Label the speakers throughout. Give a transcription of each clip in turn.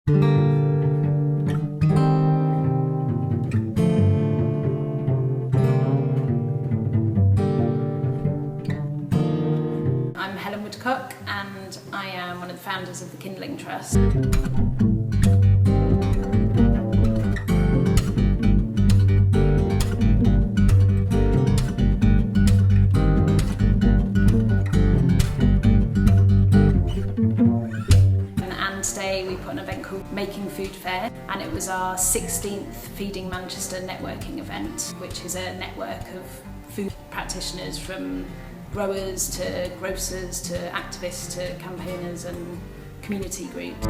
Speaker 1: And I am one of the founders of the Kindling Trust. And today we put an event called Making Food Fair, and it was our 16th Feeding Manchester networking event, which is a network of food practitioners from growers to grocers to activists to campaigners and community groups.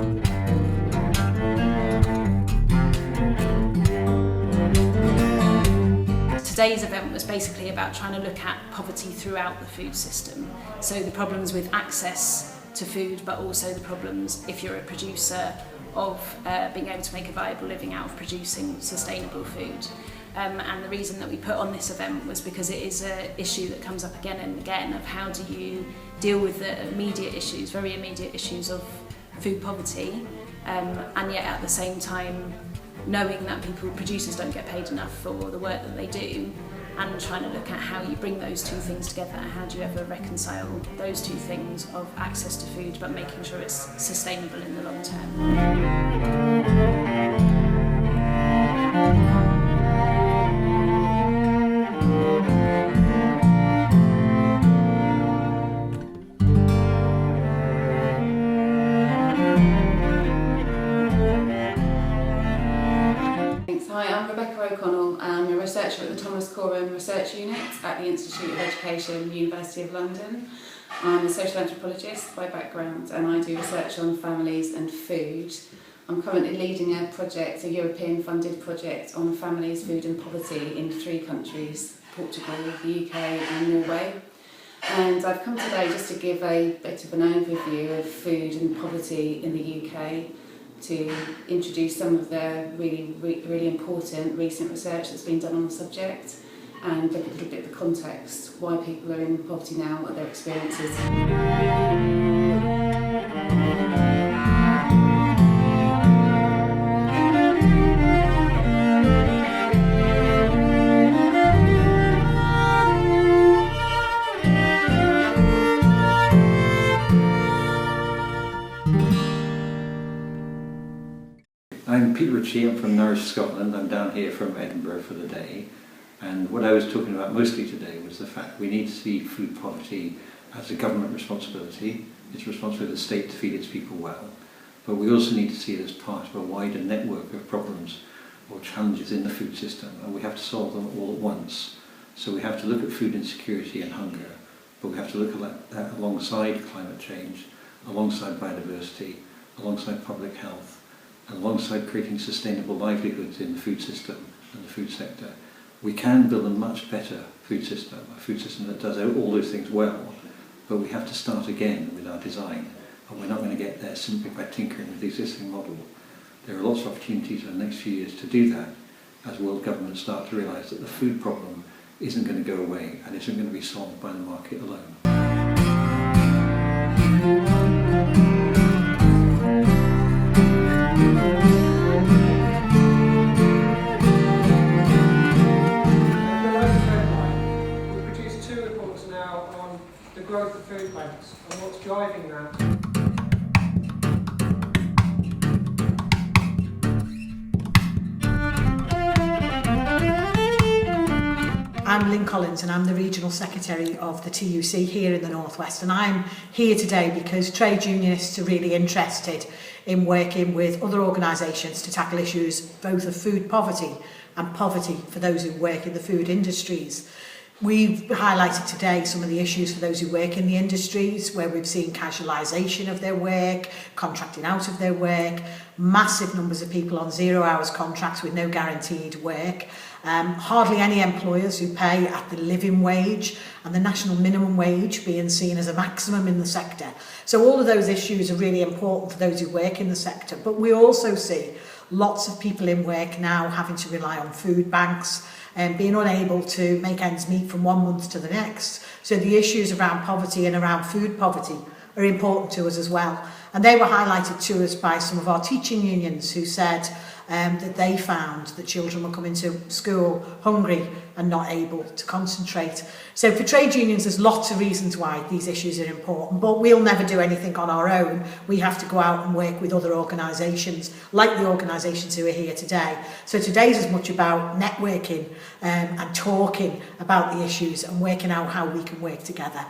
Speaker 1: Today's event was basically about trying to look at poverty throughout the food system. So the problems with access to food, but also the problems if you're a producer of being able to make a viable living out of producing sustainable food. And the reason that we put on this event was because it is an issue that comes up again and again of how do you deal with the immediate issues, very immediate issues of food poverty, and yet at the same time knowing that producers don't get paid enough for the work that they do, and trying to look at how you bring those two things together. How do you ever reconcile those two things of access to food but making sure it's sustainable in the long term?
Speaker 2: Hi, I'm Rebecca O'Connell. I'm a researcher at the Thomas Coram Research Unit at the Institute of Education, University of London. I'm a social anthropologist by background, and I do research on families and food. I'm currently leading a project, a European funded project on families, food and poverty in 3 countries, Portugal, the UK and Norway. And I've come today just to give a bit of an overview of food and poverty in the UK, to introduce some of the really important recent research that's been done on the subject, and look at a little bit of the context, why people are in poverty now, what their experiences.
Speaker 3: I'm Peter Ritchie, I'm from Norwich, Scotland. I'm down here from Edinburgh for the day, and what I was talking about mostly today was the fact we need to see food poverty as a government responsibility. It's the responsibility of the state to feed its people well, but we also need to see it as part of a wider network of problems or challenges in the food system, and we have to solve them all at once. So we have to look at food insecurity and hunger, but we have to look at that alongside climate change, alongside biodiversity, alongside public health, and alongside creating sustainable livelihoods in the food system and the food sector. We can build a much better food system, a food system that does all those things well, but we have to start again with our design, and we're not going to get there simply by tinkering with the existing model. There are lots of opportunities in the next few years to do that, as world governments start to realise that the food problem isn't going to go away and isn't going to be solved by the market alone.
Speaker 4: The growth of food banks and what's driving that.
Speaker 5: I'm Lynn Collins, and I'm the Regional Secretary of the TUC here in the North West, and I'm here today because trade unionists are really interested in working with other organisations to tackle issues both of food poverty and poverty for those who work in the food industries. We've highlighted today some of the issues for those who work in the industries, where we've seen casualisation of their work, contracting out of their work, massive numbers of people on 0 hours contracts with no guaranteed work, hardly any employers who pay at the living wage, and the national minimum wage being seen as a maximum in the sector. So all of those issues are really important for those who work in the sector, but we also see lots of people in work now having to rely on food banks and being unable to make ends meet from one month to the next. So the issues around poverty and around food poverty are important to us as well. And they were highlighted to us by some of our teaching unions who said that they found that children were coming to school hungry and not able to concentrate. So for trade unions, there's lots of reasons why these issues are important, but we'll never do anything on our own. We have to go out and work with other organisations, like the organisations who are here today. So today's as much about networking and talking about the issues and working out how we can work together.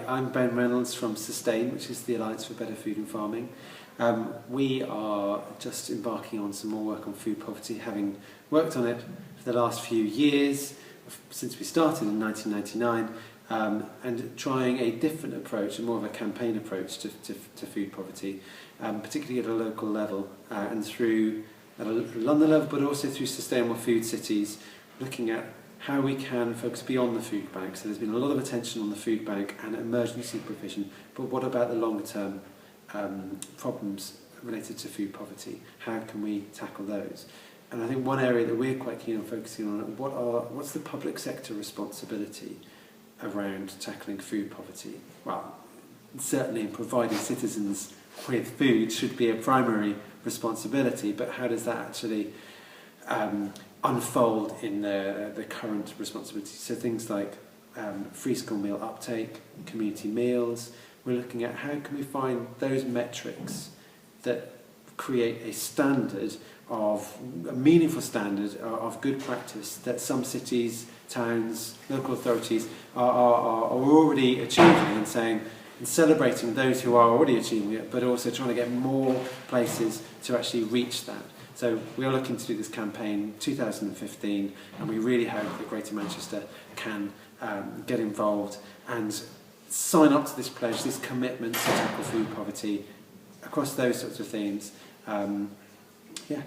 Speaker 6: I'm Ben Reynolds from Sustain, which is the Alliance for Better Food and Farming. We are just embarking on some more work on food poverty, having worked on it for the last few years, since we started in 1999, and trying a different approach, more of a campaign approach to food poverty, particularly at a local level, and through at a London level, but also through sustainable food cities, looking at how we can focus beyond the food bank. So there's been a lot of attention on the food bank and emergency provision, but what about the longer term problems related to food poverty? How can we tackle those? And I think one area that we're quite keen on focusing on, what's the public sector responsibility around tackling food poverty? Well, certainly providing citizens with food should be a primary responsibility, but how does that actually unfold in the current responsibilities? So things like free school meal uptake, community meals. We're looking at how can we find those metrics that create a standard of a meaningful standard of good practice that some cities, towns, local authorities are already achieving, and saying and celebrating those who are already achieving it, but also trying to get more places to actually reach that. So we are looking to do this campaign in 2015, and we really hope that Greater Manchester can get involved and sign up to this pledge, this commitment to tackle food poverty across those sorts of themes. Yeah.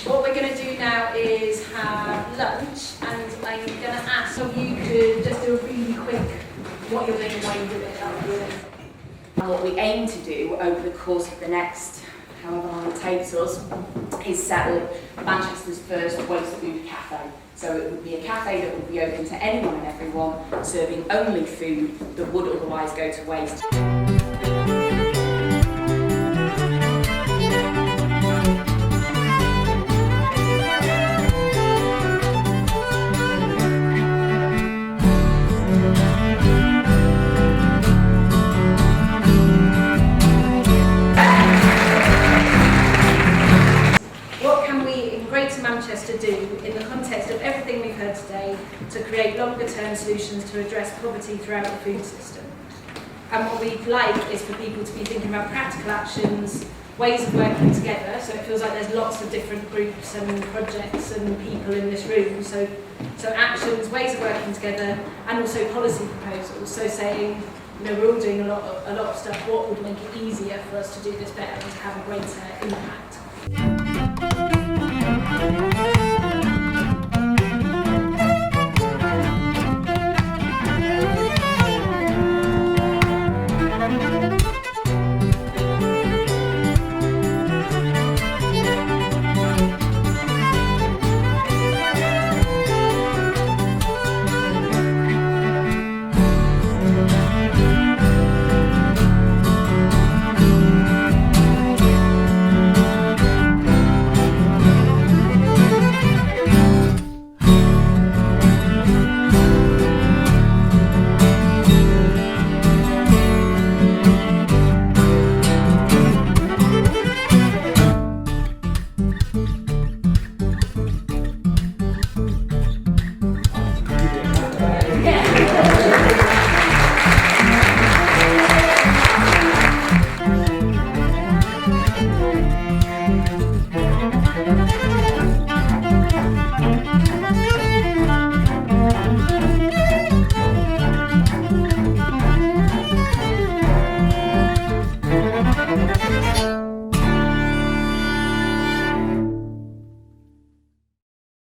Speaker 1: What we're going to do now is have lunch, and I'm going to ask you to just do a really quick what you're doing and why you do it.
Speaker 7: And what we aim to do over the course of the next, however long it takes us, is set up Manchester's first waste food cafe. So it would be a cafe that would be open to anyone and everyone, serving only food that would otherwise go to waste.
Speaker 1: Manchester do in the context of everything we've heard today to create longer term solutions to address poverty throughout the food system. And what we'd like is for people to be thinking about practical actions, ways of working together, so it feels like there's lots of different groups and projects and people in this room, so actions, ways of working together, and also policy proposals, so saying, you know, we're all doing a lot of stuff, what would make it easier for us to do this better and to have a greater impact.